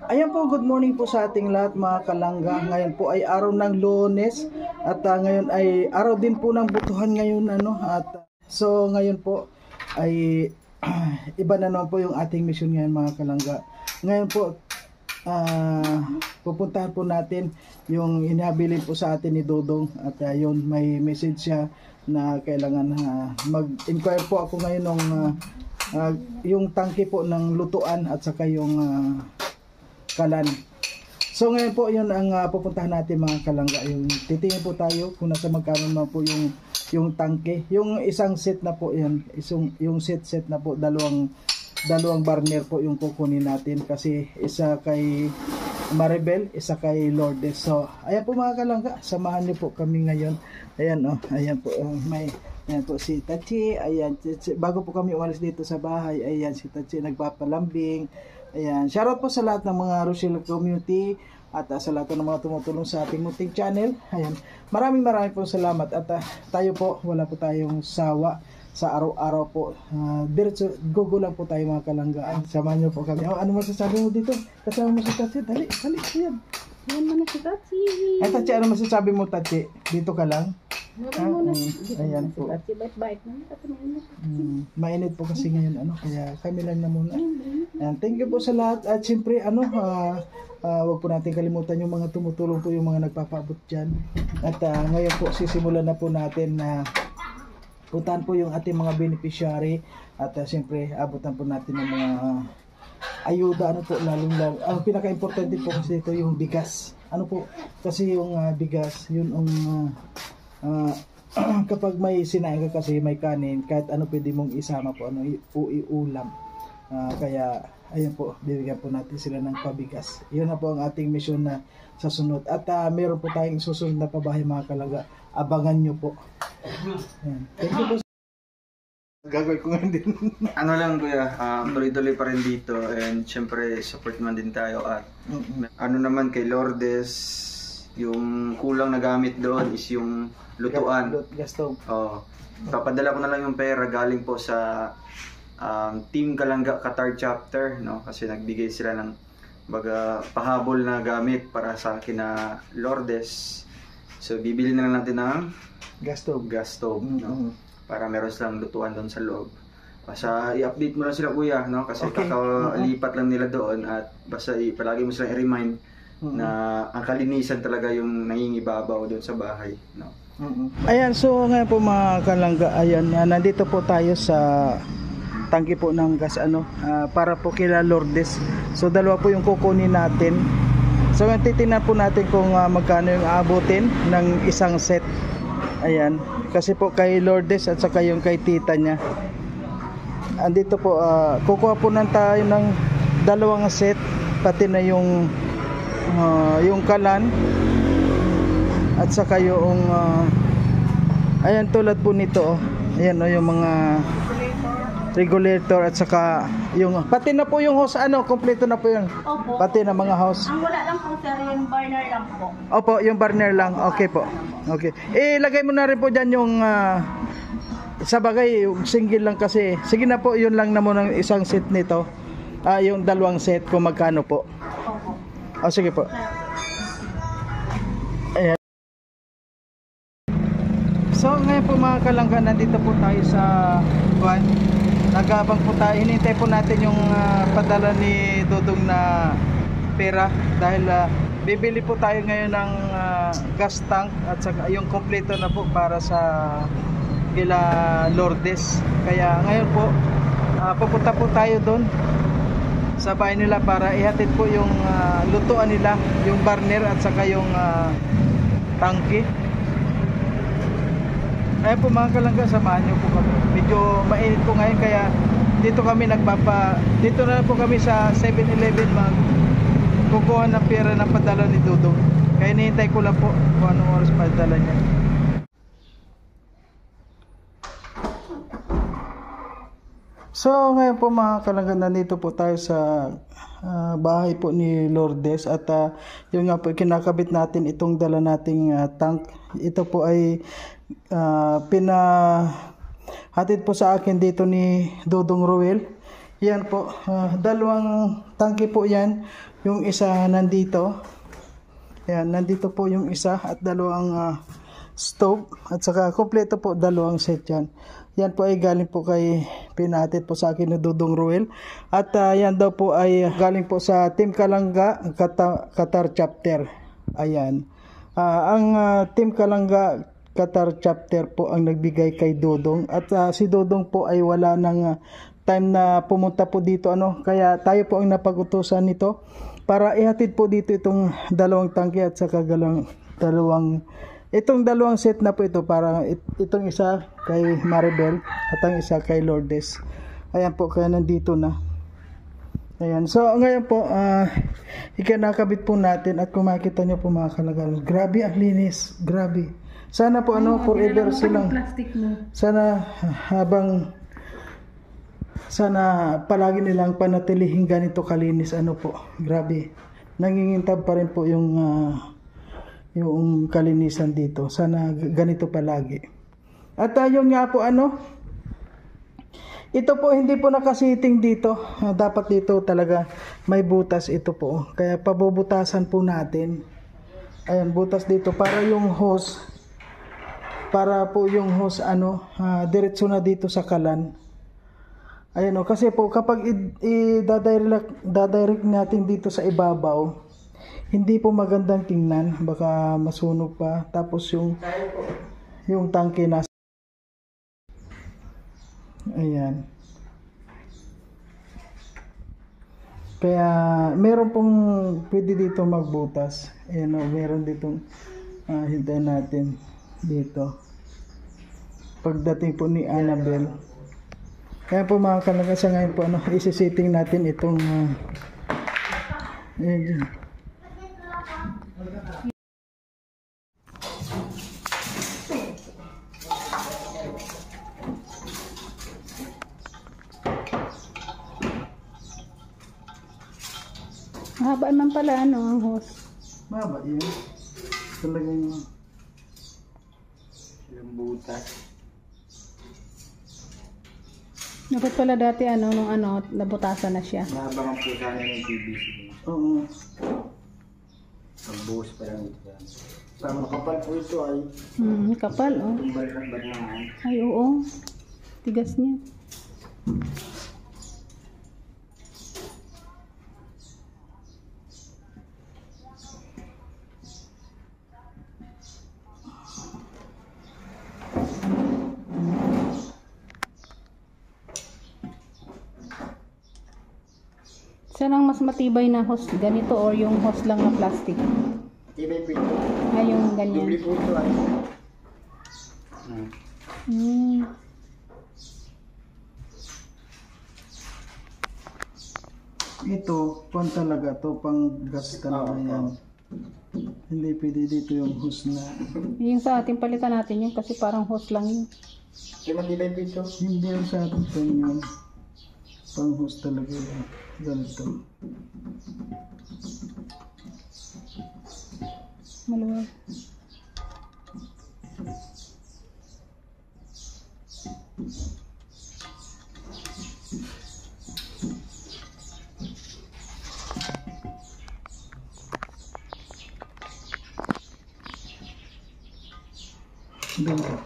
Ayan po, good morning po sa ating lahat mga kalangga. Ngayon po ay araw ng Lunes at ngayon ay araw din po ng butuhan ngayon so ngayon po ay iba na naman po yung ating mission ngayon mga kalangga. Ngayon po pupuntahan po natin yung inihabilin po sa atin ni Dodong at yun may message siya na kailangan mag-inquire po ako ngayon ng yung tangke po ng lutuan at saka yung kalan. So ngayon po yun ang pupuntahan natin mga kalangga. Yung titingin po tayo kung nasa magkano na po yung tangke. Yung isang set na po yan, yung set na po, dalawang burner po yung kukunin natin kasi isa kay Maribel, isa kay Lourdes. So ayan po mga kalangga, samahan niyo po kami ngayon. Ayan ayan po ayan po si Tachi. Ayan, bago po kami umalis dito sa bahay, ayan si Tachi nagpapalambing. Ayan, shoutout po sa lahat ng mga Rochelle community at sa lahat ng mga tumutulong sa ating munting channel. Ayan, maraming po salamat at tayo po, wala po tayong sawa sa araw-araw po. Diretso, go lang po tayo mga kalanggaan. Samahan niyo po kami. Ano masasabi mo dito? Kasama mo si Tachi? Dali, ayan. Ayan mo na si Tachi. Ay, Tachi, ano masasabi mo, Tachi? Dito ka lang? Ayan po. Bait-bait na. Mainit po kasi ngayon, kaya kami lang na muna. Ayan, thank you po sa lahat. At siyempre, wag po natin kalimutan yung mga tumutulong po, yung mga nagpapaabot dyan. At ngayon po, sisimulan na po natin na puntahan po yung ating mga beneficiary. At siyempre, abutan po natin ng mga ayuda, lalong-lalo. Ang pinaka-importante po kasi ito yung bigas. Kasi yung bigas, yun ang kapag may sinain ka kasi may kanin, kahit pwede mong isama po, iulam. Kaya ayun po, bibigyan po natin sila ng pabigas. Yun na po ang ating mission na sa sunod. At meron po tayong susunod na pabahay mga kalangga. Abangan nyo po. Ayan. Thank you po. Gagawin ko nga din. Lang kuya, tuloy-tuloy pa rin dito and syempre support man din tayo at naman kay Lourdes, yung kulang na gamit doon is yung lutuan. Gasto. Papadala ko na lang yung pera galing po sa Team Kalangga Qatar chapter, kasi nagbigay sila ng pahabol na gamit para sa akin na Lourdes. So bibili na lang natin ng gas stove, para meron silang lutuan doon sa loob. Basta i-update mo lang sila kuya, kasi kakalipat lang nila doon at basta palagi mo silang i-remind na ang kalinisan talaga yung nangingibabaw doon sa bahay. Ayan, so ngayon po mga kalangga, ayan, nandito po tayo sa tangke po ng gas para po kila Lourdes. So dalawa po yung kukunin natin. So titingnan po natin kung magkano yung aabutin ng isang set. Ayan, kasi po kay Lourdes at saka yung kay tita niya. Andito po, kukuha po tayo ng dalawang set, pati na yung kalan at saka yung ayan, tulad po nito ayan yung mga regulator at saka yung pati na po yung hose, kompleto na po yun. Opo. Pati na mga hose. Ang wala lang po sir, yung burner lang po. Opo, yung burner lang. Okay po. Okay. Lagay mo na rin po dyan yung sa bagay, single lang kasi. Sige na po, yun lang na muna isang set nito. Yung dalawang set kung magkano po. Opo. Sige po. Ayan. So ngayon po mga kalangga, nandito po tayo sa buwan. Nagabang po tayo, hinintay po natin yung padala ni Dodong na pera dahil bibili po tayo ngayon ng gas tank at saka yung kompleto na po para sa kila Lourdes. Kaya ngayon po pupunta po tayo doon sa bahay nila para ihatid po yung lutuan nila, yung burner at saka yung tangke. Ayan po mga kalangga, samahan nyo po kami. Medyo mainit po ngayon kaya dito na po kami sa 7-Eleven kukuha ng pera ng padala ni Dodong. Kaya nihintay ko lang po kung anong oras padala niya. So ngayon po mga kalangga, nandito po tayo sa bahay po ni Lourdes at yun nga po kinakabit natin itong dala nating tank. Ito po ay pinahatid po sa akin dito ni Dodong Ruel. Yan po, dalawang tangke po yan. Yung isa nandito. Ayan, nandito po yung isa at dalawang stove. At saka kompleto po dalawang set yan. Yan po ay galing po kay pinatid po sa akin ni Dudong Ruel. At yan daw po ay galing po sa Team Kalangga Qatar Chapter. Ayan. Ang Team Kalangga Qatar Chapter po ang nagbigay kay Dudong. At si Dudong po ay wala ng time na pumunta po dito. Kaya tayo po ang napag-utusan nito para ihatid po dito itong dalawang tangke at saka itong dalawang set na po ito, para itong isa kay Maribel at ang isa kay Lourdes. Ayan po, kaya nandito na. Ayan, so ngayon po ikinakabit po natin at kung makikita nyo po mga kalagalan, grabe ang linis, grabe. Sana po forever silang, sana palagi nilang panatilihing ganito kalinis. Grabe, nangingintab pa rin po yung kalinisan dito. Sana ganito palagi. At yun nga po ito po hindi po nakasiting dito. Dapat dito talaga may butas ito po. Kaya pabubutasan po natin. Ayan, butas dito para yung hose, diretso na dito sa kalan. Ayan kasi po kapag i-direct natin dito sa ibabaw, hindi po magandang tingnan, baka masunog pa. Tapos yung tangke nasa, ayan. Kaya meron pong pwede dito magbutas. Ayan meron ditong hintayin natin dito pagdating po ni Annabel. Kaya po mga kalangga, sa ngayon po isi-setting natin itong ayan. Mahaba naman pala ang hose. Mahaba yun. Talagang Yung butas. Dapat pala dati nung nabutasan na siya. Mahabang ang pusa na yung PVC. oo. Magbuhos pa lang ito. Sama kapal po ito ay Kapal Tumbar na. Ay oo. Tigas niya. Saan ang mas matibay na hose? Ganito or yung hose lang na plastic? Tibay po ito. Ay, yung ganyan. Dubli po ito ay. ito, pang talaga to, pang gas talaga yan. Hindi pwede dito yung hose na. Yung sa ating palitan natin yun kasi parang hose lang yun. Matibay po ito. Hindi yung sa atin yun. Pang hose talaga yan. Ganito. Maluwag. Ganito.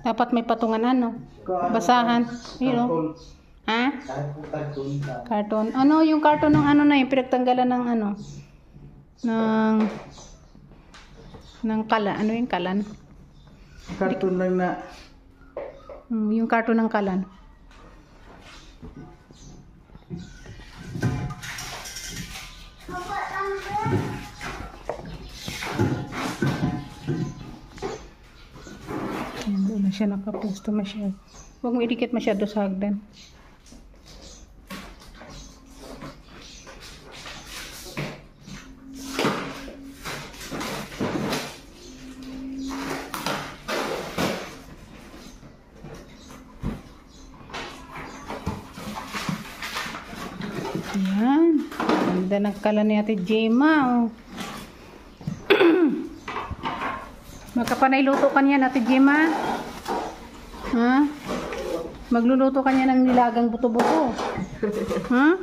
Dapat may patungan basahan. Yun Ha? Karton. Yung karton ng yung pinagtanggalan ng ng kalan. Ano yung kalan? Karton lang na. Yung karton ng kalan. Doon na siya nakapusto masyado. Huwag mo idikit masyado sa hagdan. Yan. Ganda ng kalan ni Ate Gemma. Magkapanay luto ka niyan, Ate Gemma. Ha? Magluluto ka niya ng nilagang buto-buto. Ha?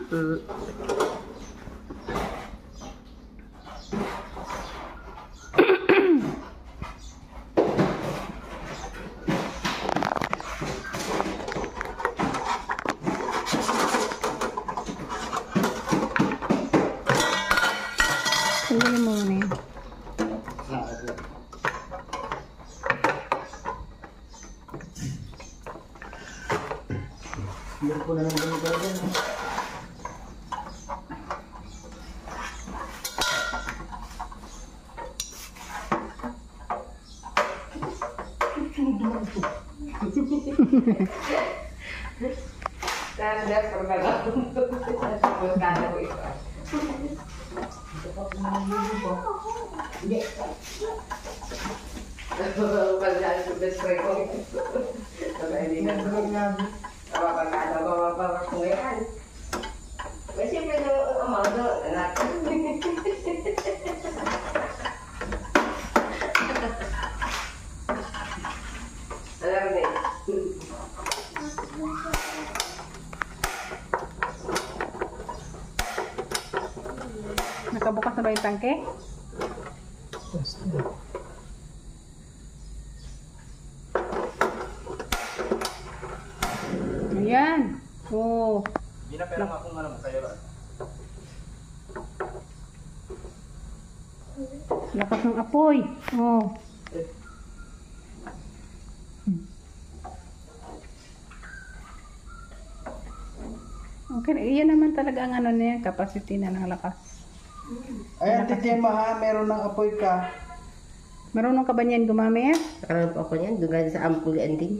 Tanggalin mo muna yun. Meron po na lang ganito talaga. Nakabukas na ba yung tangke? Ayan. Oh. Hindi na pero nga kung ano kayo ba? Lakas ng apoy. Oh. Okay, iyan naman talaga ang ano niya, capacity na ng lakas. Ayan, Tijema ha, meron ng apoy ka. Marunong ka ba niyan gumamit? Nakaroon po ako niyan, doon sa ampul ending.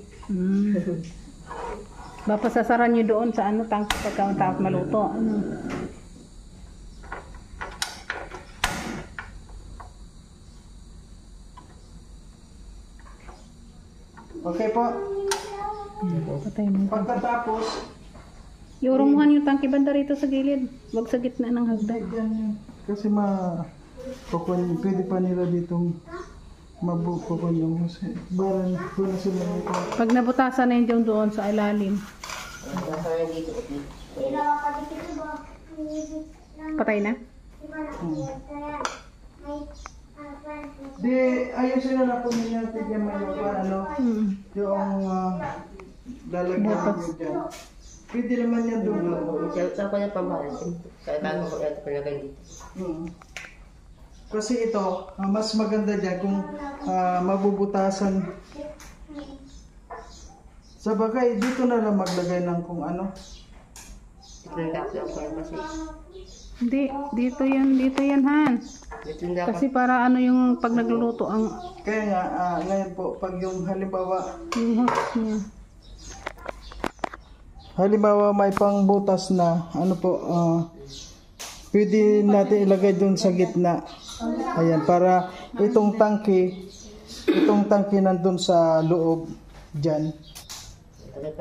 Baka sasaran nyo doon sa ano, tangke pagkatapos maluto. Ano? Okay po. Patay mo. Pagkatapos, Iurunguhan yung tangke banda rito sa gilid. Huwag sa gitna ng hagdan. yan yun. Kasi pwede pa nila ditong mabukukon yung kasi baran ko na sila dito. Pag nabutasan na yun doon sa ilalim. Nakaroon dito. Patay na? Di, ayusin na lang po ninyo Tijema yung ano, yung lalagyan nyo dyan. Pwede naman yan doon. Saan ko na pambahan? Kaya bago ko natin palagay dito. Kasi ito, mas maganda dyan kung mabubutasan. Sa bagay, dito na lang maglagay ng kung ano. Dito na dapat ako yung kasi. Hindi, dito yan Han. Dito na dapat. Kasi para ano yung pag nagluluto ang Kaya nga, ngayon po, pag yung yung host niya. halimbawa may pangbutas na, ano po, pwede natin ilagay doon sa gitna. Ayan, para itong tangke nandun sa loob, dyan.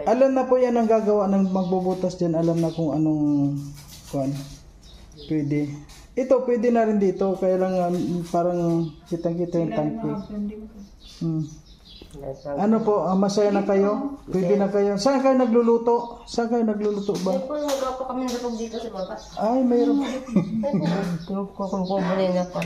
Alam na po yan ang gagawa ng magbubutas dyan, alam na kung anong, pwede. Ito, pwede na rin dito, kaya lang parang kitang-kita yung tangke. Ano po, masaya na kayo? Pwede na kayo. Saan kayo nagluluto? Saan kayo nagluluto ba? Ay po, nagawa po kami ng dito sa baba. Ay, mayroon. Kukuha na pa.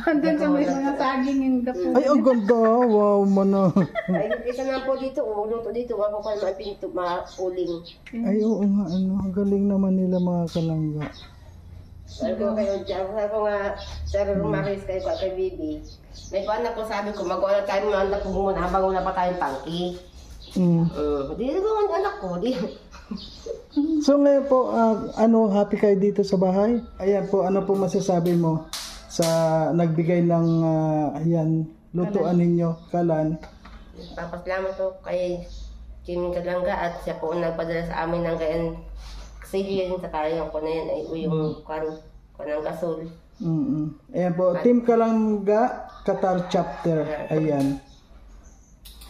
Andun sa may mga saging yung dapo. Ay, ang ganda. Wow, mana. Ay, isa na po dito. Luto dito. Wako pa naman pinto, mauling. Ay, oo nga. Ang galing naman nila mga kalangga. Sabi ko kayo dyan. Sabi ko nga, Sir Maris kayo kay Bibi. May paano po sabi ko, magawa na tayo mga anak ko muna habang wala pa tayong tangki. Di nagawa ang anak ko. So ngayon po, happy kayo dito sa bahay? Ayan po, ano po masasabi mo sa nagbigay ng lutuan ninyo, kalan? Papasalamat po kay Jimmy Kalangga at siya po ang nagpadala sa amin ng gayan. Kasi yun sa kaya ko na yan ay yung kanang gasol. Ayan po, Team Kalangga, Qatar Chapter. Ayan.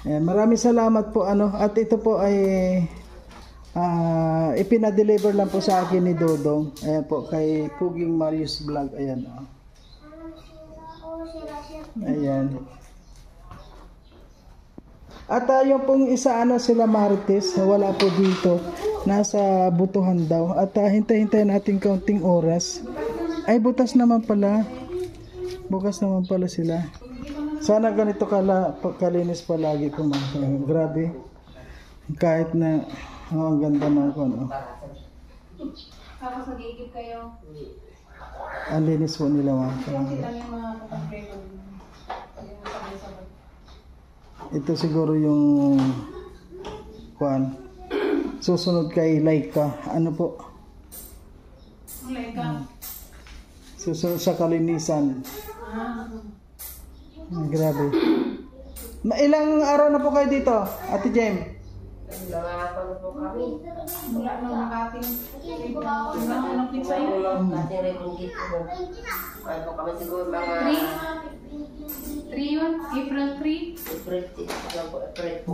Ayan, maraming salamat po. At ito po ay ipinadeliver lang po sa akin ni Dodong. Ayan po, kay Puging Marius Vlog. Ayan. Ayan. At yung pong isa sila Marites, wala po dito. Nasa butuhan daw. At hintay-hintayin natin kaunting oras. Ay, butas naman pala. Bukas naman pala sila. Sana ganito kalinis palagi po mga. Grabe. Kahit na ang ganda ng ano. Tapos nagigib kayo. Ang linis po nila mga. Ito siguro yung kuan. Susunod kay Laika. Ano po? Laika. Susunod sa kalinisan. Grabe. Ilang araw na po kayo dito, Ate Jem? Nangapan po kami. Wala nang nakating. Wala nang pizza yun. Kating rebungkit po. Kaya po kami siguro mga 3 yun? April 3? April 10 po. April po.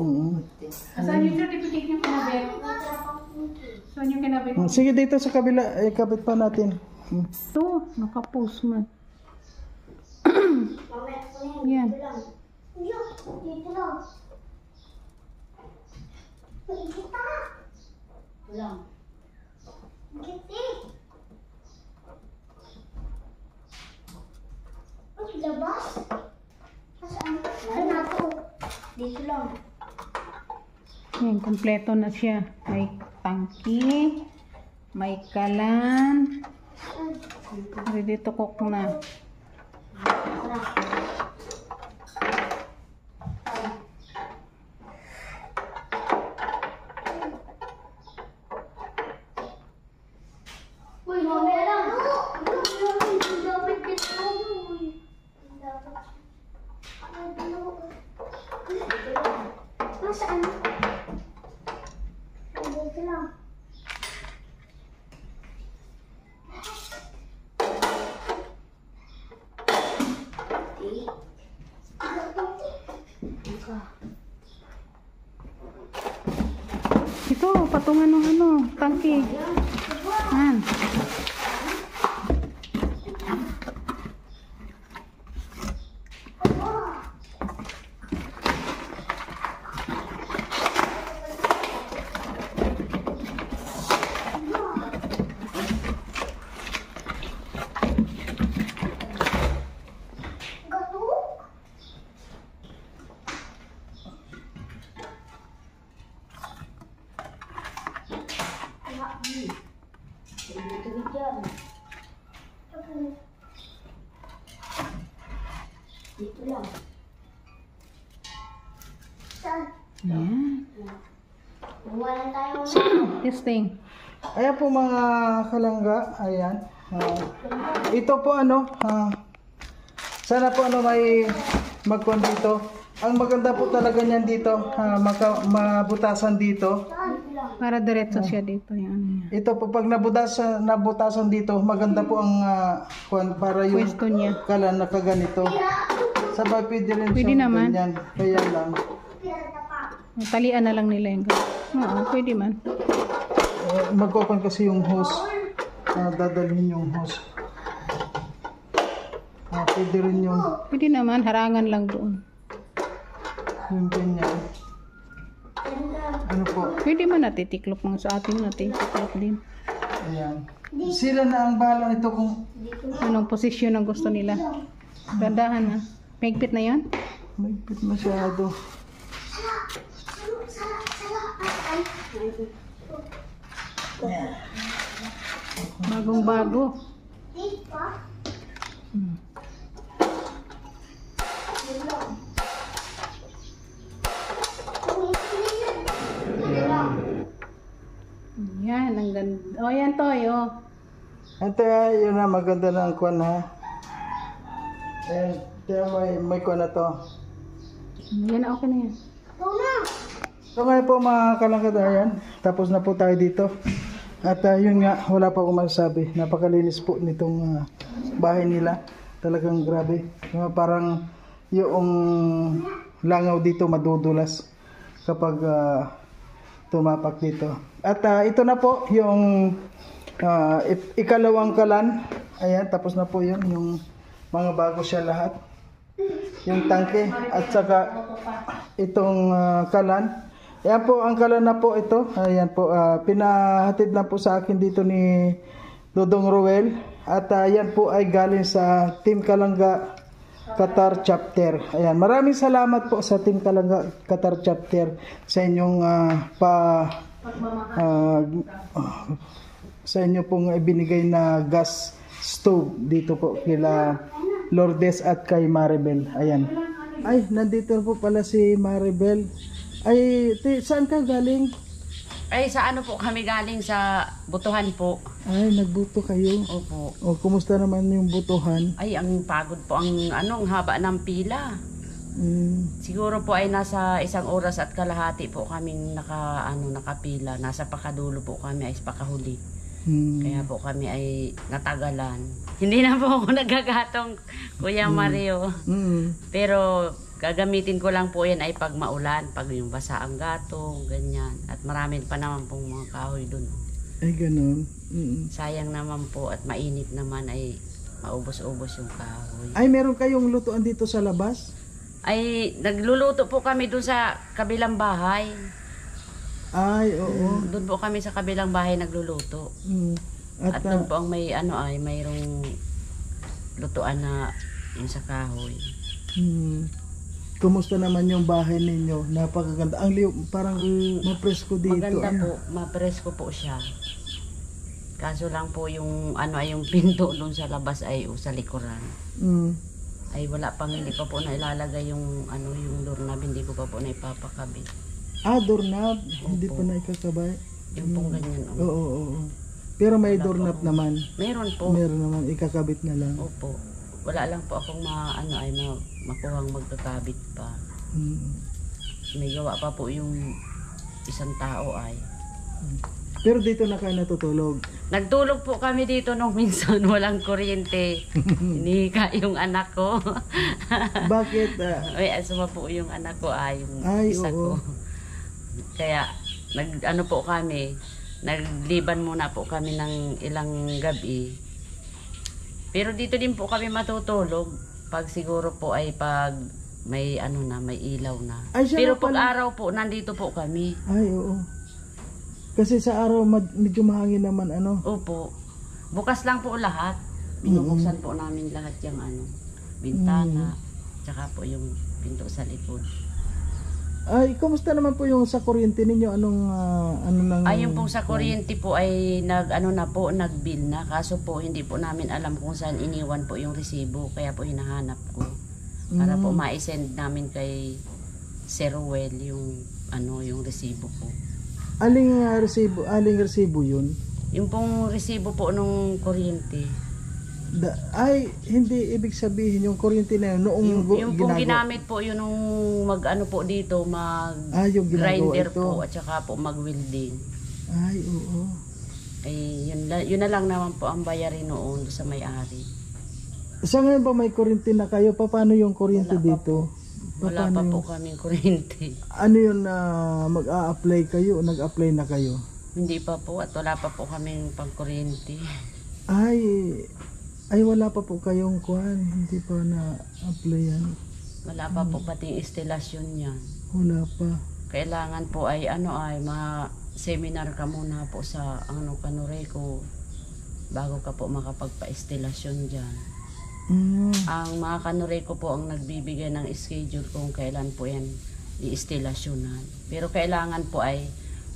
Saan yung certificate yung kinabit? Saan yung kinabit? Sige dito sa kabila, kabit pa natin. Ito, nakapost man. Yan. Dito lang. Yan, kompleto na siya. May tangki, may kalan. Ready to cook na. Uy, mamaya lang. Dapat dito. Nasaan? Dito lang. Ito, patungan ng tangki. Yan. Dito lang. Saan? Yan. Wala tayong Testing. Ayan po mga kalangga, ayan. Ito po sana po may magkon dito. Ang maganda po talaga niyan dito, mabutasan dito. Para diretso siya dito. Yan. Ito po pag nabutasan dito, maganda po ang para yung Pwesto niya. kalan na kaganito. Sabay pwede rin Pwede siyang naman. ganyan. Kaya lang. Talian na lang nila yung Oo, pwede man. Mag-open kasi yung hose. Dadalhin yung hose. Pwede rin yung Pwede naman, harangan lang doon. ganyan. Ano po? Pwede man natitiklop mo sa atin, natitiklop din. Ayan. Sila na ang bahala nito kung Anong posisyon ang gusto nila. Gandahan na. Megpit na yan? mahigpit masyado. Bagong bago. Yan, ang ganda. O, yan to, Ito yun na maganda na ang kwan ha. Ayan, may kwan na to. Yan, okay na yan. So ngayon po mga kalangkadayan, tapos na po tayo dito. At yun nga, wala pa akong masasabi. Napakalinis po nitong bahay nila. Talagang grabe. Parang yung langaw dito madudulas kapag tumapak dito. At ito na po yung ikalawang kalan. Ayan, tapos na po yun. Yung mga bago siya lahat. yung tangke at saka itong kalan. Ayan po ang kalan na po ito. Ayan po, pinahatid na po sa akin dito ni Dodong Ruel. At yan po ay galing sa Team Kalangga Qatar Chapter. Ayan, maraming salamat po sa Team Kalangga Qatar Chapter sa inyong sa inyo pong ibinigay na gas stove dito po kila Lourdes at kay Maribel. Ayan. Ay, nandito po pala si Maribel. Ay, saan ka galing? Ay, sa ano po kami galing sa butuhan po. Ay, nagbuto kayo. Opo. O, kumusta naman yung butuhan? Ay, ang pagod po ang ang haba ng pila. Siguro po ay nasa 1 oras at kalahati po kaming nakapila. Nasa pakadulo po kami ay pakahuli. Kaya po kami ay natagalan. Hindi na po ako nagagatong, Kuya Mario. Pero gagamitin ko lang po yan ay pag maulan, pag yung basa ang gatong, ganyan. At marami pa naman pong mga kahoy dun. Ay, ganun. Sayang naman po at mainit naman ay maubos-ubos yung kahoy. Ay, meron kayong lutuan dito sa labas? Ay, nagluluto po kami dun sa kabilang bahay. Ay, oo. Doon po kami sa kabilang bahay nagluluto. At doon po ang mayroong lutuan na yung sa kahoy. Kumusta naman yung bahay ninyo? Napakaganda. Ang liw, parang mapresko dito. Maganda po, mapresko po siya. Kaso lang po yung yung pinto doon sa labas ay sa likuran. Ay wala pang, hindi pa po na ilalagay yung yung doorknob, hindi ko pa po na ipapakabit. Doorknob? Hindi pa na ikakabay? Yung pong ganyan. Oo. Pero may doorknob naman. Meron po. Meron naman, ikakabit na lang. Opo. Wala lang po akong makuhang magkakabit pa. May gawa pa po yung isang tao ay. Pero dito na kayo natutulog? Nagtulog po kami dito nung minsan walang kuryente. Hinihika yung anak ko. Bakit? Ay, asuma po yung anak ko yung isa oo. ko. Kaya po kami, nagliban muna po kami ng ilang gabi. Pero dito din po kami matutulog pag siguro po ay pag may may ilaw na. Pero pag araw po nandito po kami. Ay, oo. Kasi sa araw medyo mahangin naman Opo. Bukas lang po lahat. Binubuksan po namin lahat yung bintana, tsaka po yung pinto sa likod. Ay, kumusta naman po yung sa kuryente ninyo? Yung pong sa kuryente po ay nag-bill na. Kaso po hindi po namin alam kung saan iniwan po yung resibo. Kaya po hinahanap ko. Para po ma-send namin kay Sir Ruel yung resibo po. Aling resibo yun? Yung pong resibo po nung kuryente. Hindi ibig sabihin yung kuryente na yun noong yung pong ginamit po yun nung po dito yung grinder po at saka po mag-welding. Ay, oo. Ay yun na lang naman po ang bayarin noon sa may-ari. Sa ngayon ba may kuryente na kayo? Paano yung kuryente dito? Wala pa po kaming kuryente. Ano yun mag-a-apply kayo o nag-apply na kayo? Hindi pa po at wala pa po kaming pang-kuryente. Ay, wala pa po kayong hindi pa na-apply yan. Wala pa po pati instalasyon yan. Wala pa. Kailangan po ay ma-seminar ka muna po sa Kanureco bago ka po makapagpa-instalasyon dyan. Ang mga Kanureco po ang nagbibigay ng schedule kung kailan po yan i-instalasyonan. Pero kailangan po ay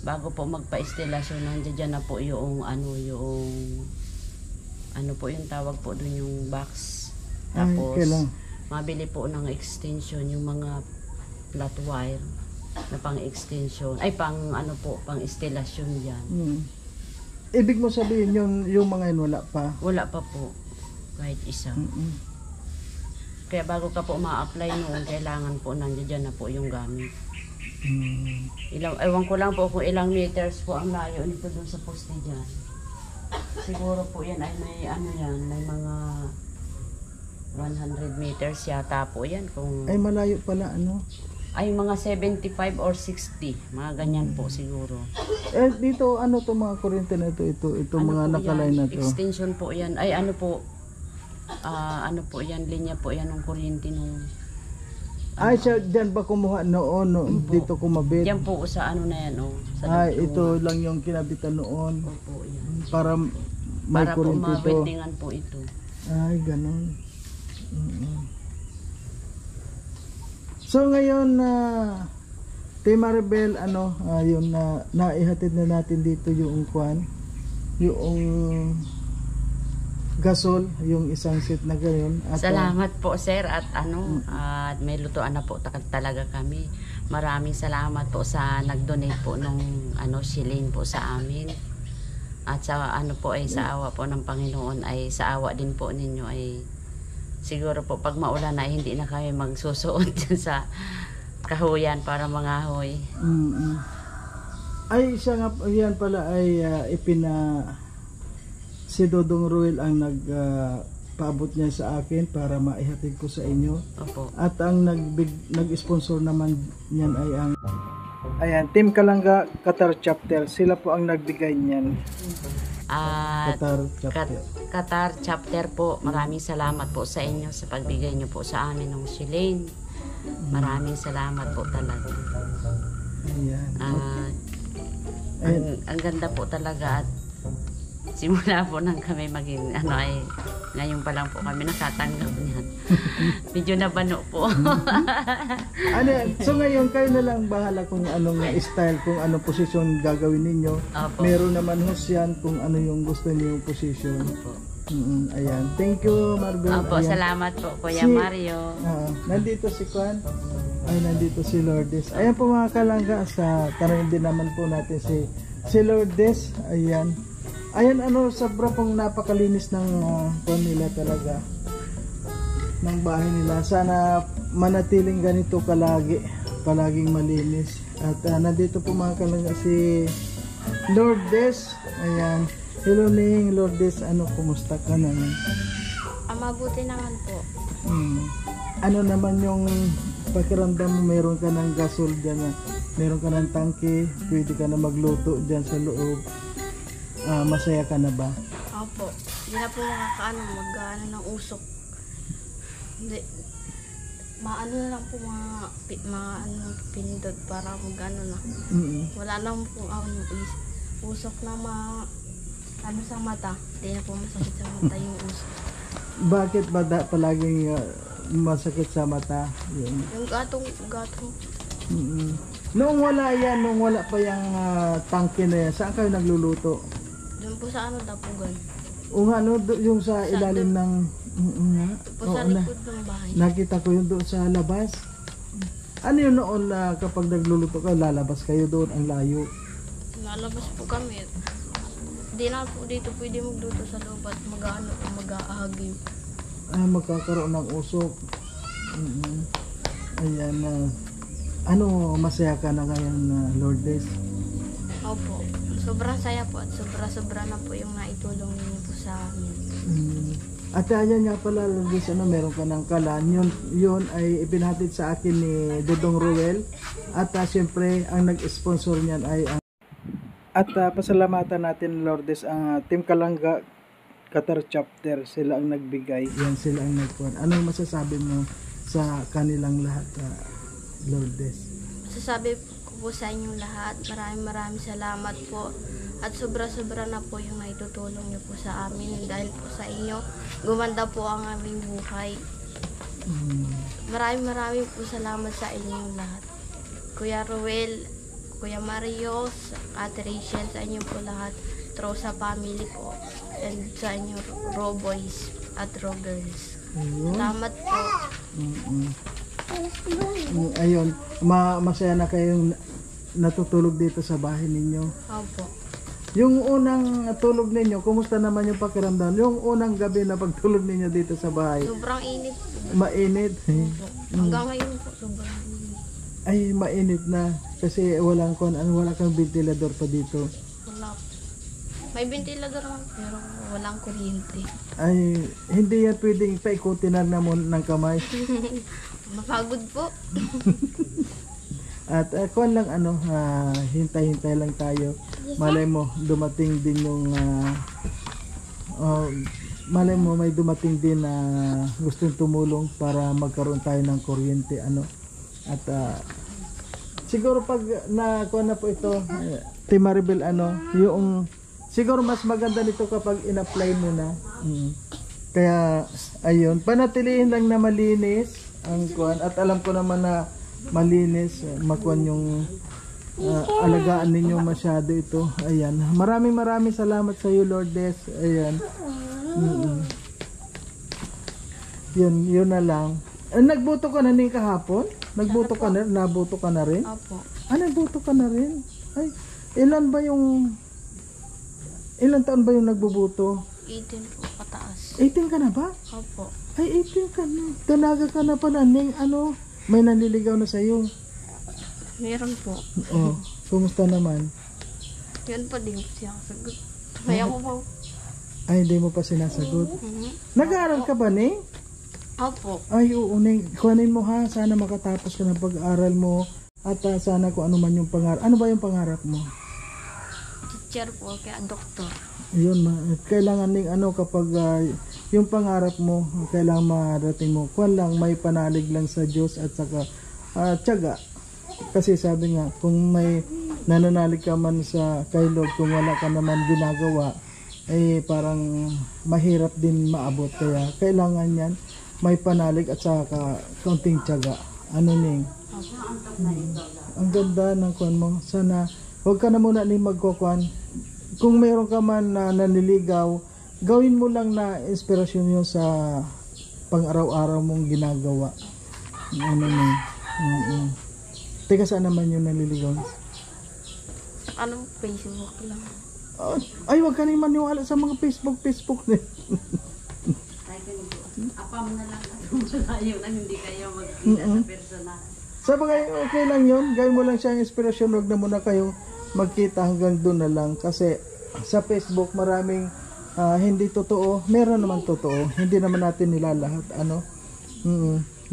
bago po magpa-instalasyonan, dyan na po yung po yung tawag po dun yung box. Tapos mabili po ng extension yung mga flat wire na pang-extension. Ay pang instalasyon yan. Ibig mo sabihin yung mga yun wala pa? Wala pa po. Kahit isa. Kaya bago ka po ma-apply noon, kailangan po nandiyan na po yung gamit. Ewan ko lang po kung ilang meters po ang layo nito dun sa poste dyan. Siguro po yan ay may may mga 100 meters yata po yan. Ay malayo pala Ay mga 75 or 60, mga ganyan po siguro. Dito to mga kuryente na ito mga nakalay na to? Extension po yan. Ay ano po yan, linya po yan ng kuryente nung Ay, siya dyan ba kumuha noon? No, dito kumabit? yan po sa ano na yan, sa Ay, ito dugtong. lang yung kinabitan noon. Opo, yan. Para may Para po kuryente ito. mabindingan po ito. Ay, ganun. So ngayon Team Maribel, yun na naihatid na natin dito yung gasol, yung isang set na gayon. At Salamat po sir at at may lutuan na po talaga kami. Maraming salamat po sa nag-donate po nung shilling po sa amin. At sa po ay sa awa po ng Panginoon ay sa awa din po ninyo ay siguro po pag maulan na hindi na kami magsusuot dyan sa kahuyan para mangahoy. Ay, siya nga, yan pala ay si Dodong Ruel ang nagpaabot niya sa akin para maihatid ko sa inyo. Opo. At ang nag-sponsor naman niyan ay ang Team Kalangga Qatar Chapter. Sila po ang nagbigay niyan. At Qatar Chapter. Qatar Chapter po, maraming salamat po sa inyo sa pagbigay niyo po sa amin ng shilling. Maraming salamat po talaga. Ayan. Ang ganda po talaga at simula po nang kami maging ay ngayon pa lang po kami nakatanggap niyan. Medyo nabano po. So ngayon kayo na lang bahala kung anong style, kung anong posisyon gagawin ninyo. Opo. Meron naman host yan kung ano yung gusto niyo yung posisyon. Opo. Ayan. Thank you, Maribel. Opo, Ayan. salamat po Kuya Mario. Nandito si Kwan. Ay, nandito si Lourdes. Ayan po mga kalangga, tanongin din naman po natin si Lourdes. Ayan. Ayan, sobra pong napakalinis ng nila talaga. Ng bahay nila. Sana manatiling ganito palaging malinis. At nandito po mga kalangga si Lourdes. Ayan. Hello Ning, Lourdes, kumusta ka naman? Mabuti naman po. Ano naman yung pakiramdam mo, meron ka ng gasol dyan, meron ka ng tangke, pwede ka na magluto dyan sa loob. Masaya ka na ba? Opo. Hindi na po mag-ano ng usok. Hindi. Maano na lang po mga pinindot para mag-ano na. Wala lang po usok na sa mata. Hindi na po masakit sa mata yung usok. Bakit ba palaging masakit sa mata? Yung gatong. Noong wala pa yung tangke na yan, saan kayo nagluluto? Doon po sa dapugan. Yung sa ilalim ng... Po sa likod ng bahay. Nakita ko yun doon sa labas. Ano yun noon kapag nagluluto ka, lalabas kayo doon, ang layo? Lalabas po kami. Hindi na po dito pwede magluto sa loob at mag-aahagim. Magkakaroon ng usok. Ayan. Masaya ka na ngayon, Lourdes? Opo. Sobrang saya po at sobra na po yung naitulong niyo po sa amin. At ayan nga pala, Lourdes, meron ka ng kalan. Yun ay ipinhatid sa akin ni Dodong Ruel. At siyempre, ang nag-sponsor niyan ay ang... At pasalamatan natin, Lourdes, ang Team Kalangga Qatar Chapter. Sila ang nagbigay. Yan, sila ang nagkuhan. Anong masasabi mo sa kanilang lahat, Lourdes? Masasabi ko po sa inyong lahat, maraming salamat po. At sobra na po yung naitutulong niyo po sa amin. Dahil po sa inyo, gumanda po ang aming buhay. Maraming po salamat sa inyong lahat. Kuya Ruel, Kuya Mario, Ate Rachel, sa inyo po lahat, Trosa family po, and sa inyo Raw Boys at Raw Girls. Salamat po. Ayun, masaya na kayong natutulog dito sa bahay ninyo. Opo. Yung unang tulog ninyo, kumusta naman yung pakiramdam? Yung unang gabi na pagtulog ninyo dito sa bahay? Sobrang init. Mainit? Hanggang ngayon po, sobrang init. Ay, mainit na. Kasi wala kang ventilador pa dito. Wala. May ventilador naman, pero walang kuryente. Ay, hindi yan pwedeng paikutin na naman ng kamay. Mapagod po. At kuwan lang hintay-hintay lang tayo. Malay mo, dumating din yung malay mo may dumating din na gustong tumulong para magkaroon tayo ng kuryente ano. At siguro pag nakuha na po ito, Team Maribel ano, yung siguro mas maganda nito kapag in-apply mo na. Kaya ayun, panatilihin lang na malinis ang kuan at alam ko naman na malinis, makuan yung alagaan ninyo masyado ito. Ayan. Maraming salamat sa iyo, Lourdes. Ayan. Yun na lang. Nagbuto ka na ning kahapon? Nagbuto ka na? Nabuto ka na rin? Opo. Nagbuto ka na rin? Ay, ilan taon ba yung nagbubuto? 18 po pataas. 18 ka na ba? Opo. Ay, 18 ka na. Dalaga ka na pala. Ning ano, may nanliligaw na sa'yo. Meron po. Oh, kumusta naman? Yun po, di ko siya sagot. Kaya ko po. Ay, hindi mo pa sinasagot. Nag-aaral ka ba, Ning? Opo. Ay, oo, Ning. Kuhanin mo ha. Sana makatapos ka ng pag-aaral mo. At sana kung ano man yung pangarap. Ano ba yung pangarap mo? Teacher po, kaya doktor. Yun, kailangan Ning ano kapag yung pangarap mo, kailangan marating mo. Kuwan lang, may panalig lang sa Diyos at saka tiyaga. Kasi sabi nga, kung may nananalig ka man sa kay Lord, kung wala ka naman ginagawa, eh parang mahirap din maabot. Kaya kailangan yan, may panalig at saka kaunting tiyaga. Ano Ning? Ang ganda ng kuwan mo. Sana, huwag ka na muna Ning magkukuan. Kung mayroon ka man na naniligaw, gawin mo lang na inspirasyon yun sa pang-araw-araw mong ginagawa. Ano Ning? Teka, saan naman yung naliligaw? Ano, Facebook lang. Ay, wag ka nang maniwala sa mga Facebook din. Apam na lang kasi malayo na hindi kayo magkita sa personal. Sa bagay, okay lang yun. Gawin mo lang siyang inspirasyon. Huwag na muna kayo magkita hanggang doon na lang. Kasi sa Facebook maraming hindi totoo. Meron naman totoo. Hindi naman natin nilalahat. Ano?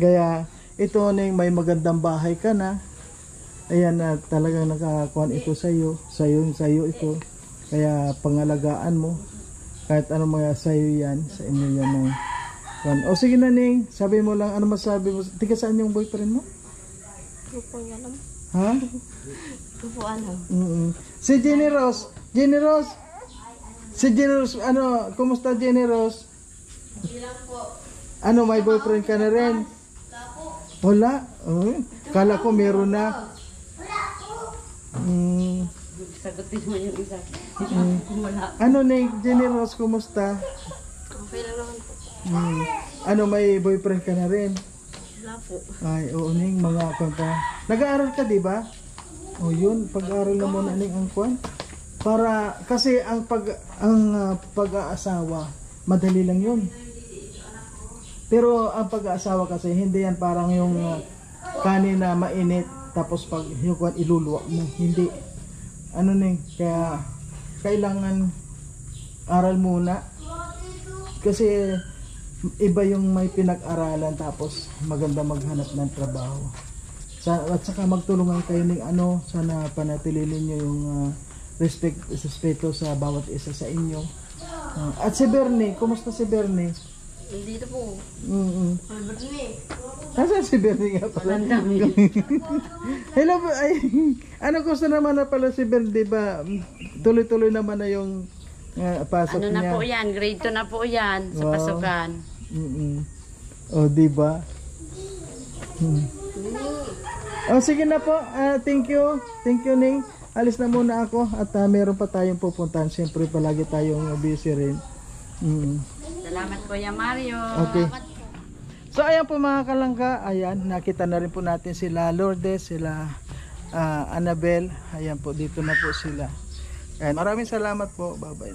Gaya, ito Ning, may magandang bahay ka na. Ayan na talagang nakakuan ito sa'yo. Sa'yo ito. Kaya pangalagaan mo. Kahit ano mga sa'yo yan. Sa inyo yan ng kuan. O sige na Ning. Sabi mo lang, ano masabi mo? Tika, saan yung boyfriend mo? Hindi po niya alam. Ha? Hindi po alam. Si Jenny Rose. Si Jenny Rose, ano, kumusta Jenny Rose? Ilang po. Ano, may boyfriend ka na rin? Wala. Kala ko meron na. Sagutin mo yung isa. Wala. Ano Ning, Jenny Rose, kumusta? Okay lang naman po. Ano, may boyfriend ka na rin? Wala po. Ay, oo Ning, mga kanta. Nag-aaral ka, di ba? O yun, pag-aaral na muna Ning ang kwan. Para, kasi ang pag-aasawa, madali lang yun. Pero ang pag-aasawa kasi, hindi yan parang yung kanin na mainit, tapos pag yung kwan iluluwa mo. Hindi. Ano Ning, kaya kailangan aral muna. Kasi iba yung may pinag-aralan tapos maganda maghanap ng trabaho. At saka magtulungan kayo Ning ano, sana panatilin niyo yung respeto sa bawat isa sa inyo. At si Bernie, kumusta si Bernie? Dito po. Nasaan si Bernie nga pala? Hello, ay, ano gusto naman na pala si Bernie, di ba? Tuloy-tuloy naman na yung pasok Ano niya. na po yan? Grade 2 na po yan sa Wow. pasukan. O, di ba? O, sige na po. Thank you. Thank you, Ning. Alis na muna ako at meron pa tayong pupuntahan. Siyempre, palagi tayong busy rin. Salamat Kuya Mario. Okay. So ayan po mga kalangga, ayan, nakita na rin po natin sila Lourdes, sila Annabel, ayan po, dito na po sila. Ayan, maraming salamat po, bye bye.